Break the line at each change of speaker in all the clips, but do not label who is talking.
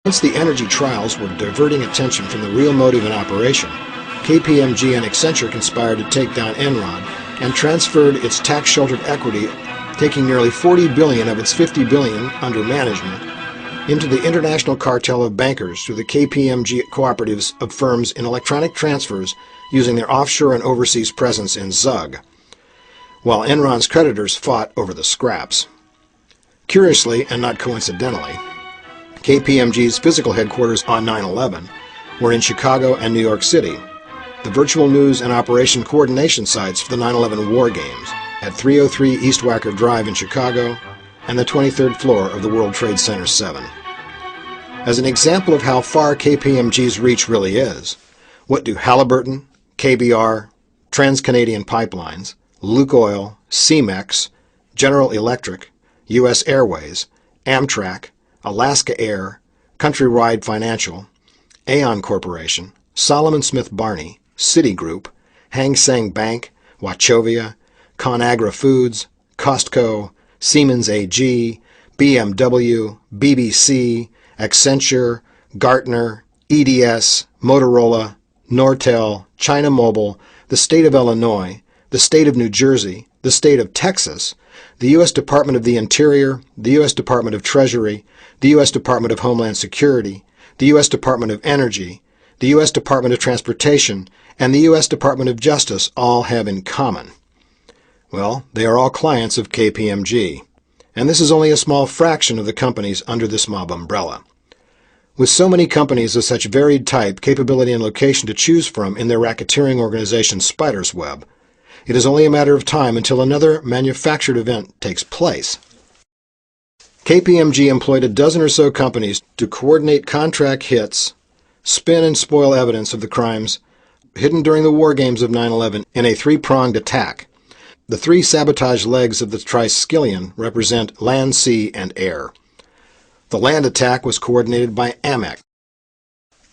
Once the energy trials were diverting attention from the real motive in operation, KPMG and Accenture conspired to take down Enron and transferred its tax-sheltered equity, taking nearly $40 billion of its $50 billion under management, into the international cartel of bankers through the KPMG cooperatives of firms in electronic transfers using their offshore and overseas presence in Zug, while Enron's creditors fought over the scraps. Curiously, and not coincidentally, KPMG's physical headquarters on 9/11 were in Chicago and New York City, the virtual news and operation coordination sites for the 9/11 war games, at 303 East Wacker Drive in Chicago and the 23rd floor of the World Trade Center 7. As an example of how far KPMG's reach really is, what do Halliburton, KBR, Trans-Canadian Pipelines, Lukoil, Cemex, General Electric, U.S. Airways, Amtrak, Alaska Air, Countrywide Financial, Aon Corporation, Solomon Smith Barney, Citigroup, Hang Seng Bank, Wachovia, ConAgra Foods, Costco, Siemens AG, BMW, BBC, Accenture, Gartner, EDS, Motorola, Nortel, China Mobile, the state of Illinois, the state of New Jersey, the state of Texas, the U.S. Department of the Interior, the U.S. Department of Treasury, the U.S. Department of Homeland Security, the U.S. Department of Energy, the U.S. Department of Transportation, and the U.S. Department of Justice all have in common? Well, they are all clients of KPMG, and this is only a small fraction of the companies under this mob umbrella. With so many companies of such varied type, capability, and location to choose from in their racketeering organization's spider's web, it is only a matter of time until another manufactured event takes place. KPMG employed a dozen or so companies to coordinate contract hits, spin and spoil evidence of the crimes hidden during the war games of 9/11 in a three-pronged attack. The three sabotage legs of the triskelion represent land, sea, and air. The land attack was coordinated by AMEC.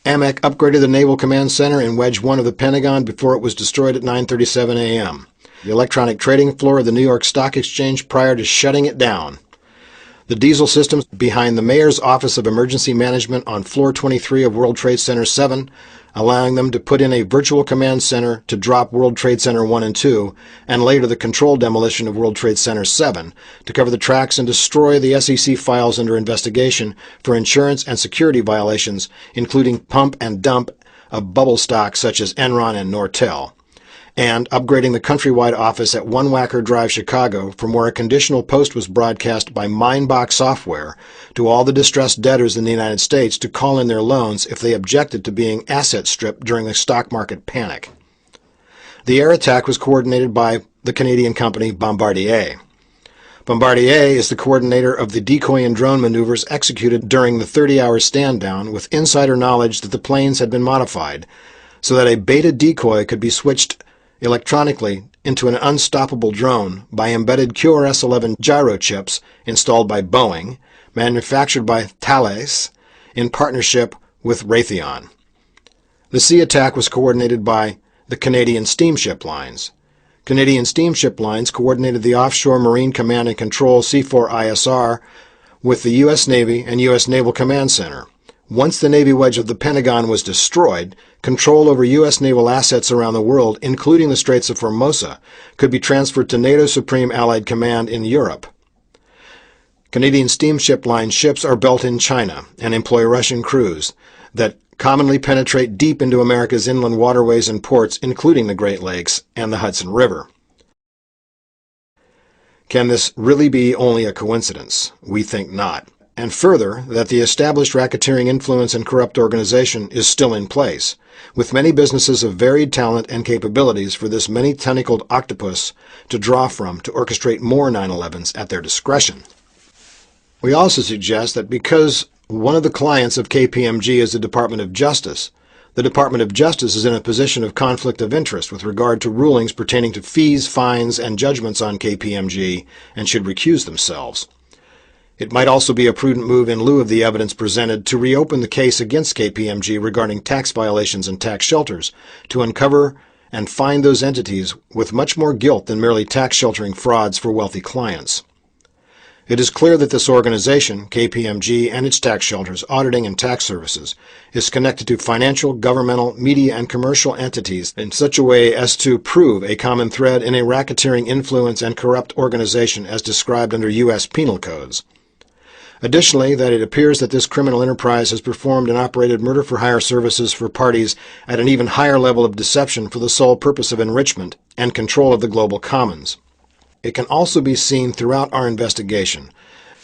AMEC upgraded the Naval Command Center in Wedge 1 of the Pentagon before it was destroyed at 9:37 a.m., the electronic trading floor of the New York Stock Exchange prior to shutting it down. The diesel systems behind the Mayor's Office of Emergency Management on floor 23 of World Trade Center 7, allowing them to put in a virtual command center to drop World Trade Center 1 and 2, and later the controlled demolition of World Trade Center 7 to cover the tracks and destroy the SEC files under investigation for insurance and security violations, including pump and dump of bubble stocks such as Enron and Nortel, and upgrading the countrywide office at 1 Wacker Drive, Chicago, from where a conditional post was broadcast by Mindbox software to all the distressed debtors in the United States to call in their loans if they objected to being asset stripped during the stock market panic. The air attack was coordinated by the Canadian company Bombardier. Bombardier is the coordinator of the decoy and drone maneuvers executed during the 30-hour stand-down with insider knowledge that the planes had been modified so that a beta decoy could be switched electronically into an unstoppable drone by embedded QRS-11 gyro chips installed by Boeing, manufactured by Thales, in partnership with Raytheon. The sea attack was coordinated by the Canadian Steamship Lines. Canadian Steamship Lines coordinated the Offshore Marine Command and Control C4ISR with the U.S. Navy and U.S. Naval Command Center. Once the Navy wedge of the Pentagon was destroyed, control over U.S. naval assets around the world, including the Straits of Formosa, could be transferred to NATO Supreme Allied Command in Europe. Canadian Steamship Line ships are built in China and employ Russian crews that commonly penetrate deep into America's inland waterways and ports, including the Great Lakes and the Hudson River. Can this really be only a coincidence? We think not. And further, that the established racketeering influence and corrupt organization is still in place, with many businesses of varied talent and capabilities for this many-tentacled octopus to draw from to orchestrate more 9/11s at their discretion. We also suggest that because one of the clients of KPMG is the Department of Justice, the Department of Justice is in a position of conflict of interest with regard to rulings pertaining to fees, fines, and judgments on KPMG and should recuse themselves. It might also be a prudent move in lieu of the evidence presented to reopen the case against KPMG regarding tax violations and tax shelters to uncover and find those entities with much more guilt than merely tax sheltering frauds for wealthy clients. It is clear that this organization, KPMG, and its tax shelters, auditing and tax services, is connected to financial, governmental, media, and commercial entities in such a way as to prove a common thread in a racketeering influence and corrupt organization as described under U.S. penal codes. Additionally, that it appears that this criminal enterprise has performed and operated murder-for-hire services for parties at an even higher level of deception for the sole purpose of enrichment and control of the global commons. It can also be seen throughout our investigation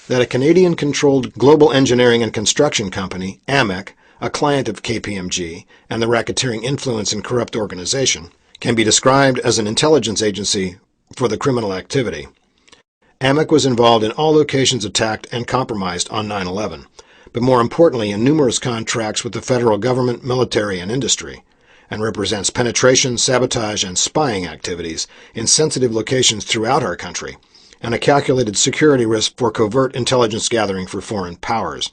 that a Canadian-controlled global engineering and construction company, AMEC, a client of KPMG and the racketeering influence and corrupt organization, can be described as an intelligence agency for the criminal activity. AMEC was involved in all locations attacked and compromised on 9/11, but more importantly in numerous contracts with the federal government, military, and industry, and represents penetration, sabotage, and spying activities in sensitive locations throughout our country, and a calculated security risk for covert intelligence gathering for foreign powers.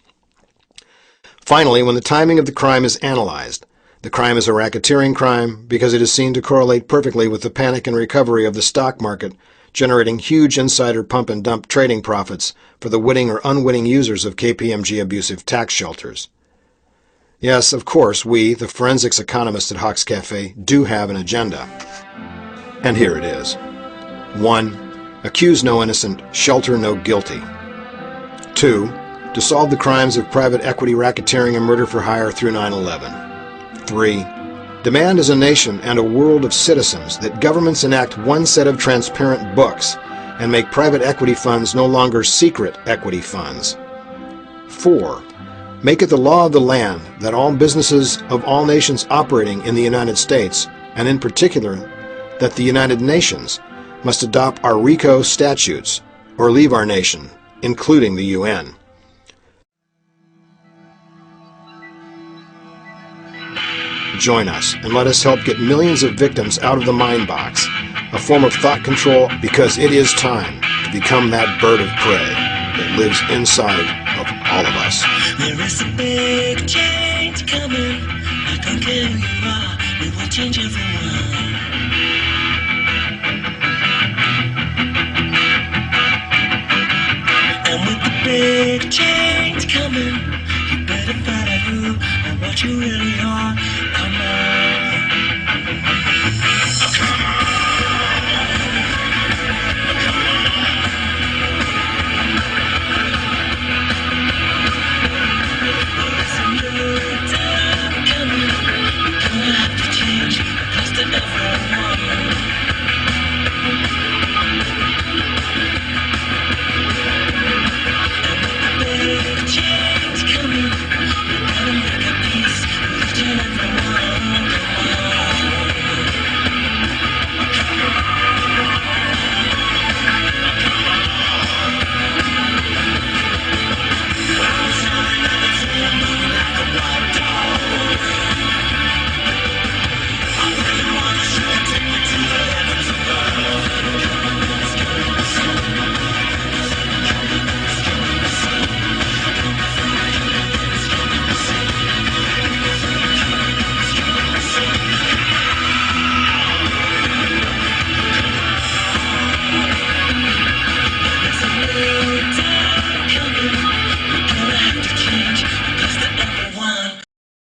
Finally, when the timing of the crime is analyzed, the crime is a racketeering crime because it is seen to correlate perfectly with the panic and recovery of the stock market, generating huge insider pump and dump trading profits for the witting or unwitting users of KPMG abusive tax shelters. Yes, of course, we, the forensics economists at Hawks Cafe, do have an agenda. And here it is. 1. Accuse no innocent, shelter no guilty. 2. To solve the crimes of private equity racketeering and murder for hire through 9/11. 3. Demand as a nation and a world of citizens that governments enact one set of transparent books and make private equity funds no longer secret equity funds. 4. Make it the law of the land that all businesses of all nations operating in the United States, and in particular that the United Nations, must adopt our RICO statutes or leave our nation, including the UN. Join us and let us help get millions of victims out of the mind box, a form of thought control, because it is time to become that bird of prey that lives inside of all of us.
There is a big change coming. I don't care who you are, we will change everyone. And with the big change coming, you better find out who and what you really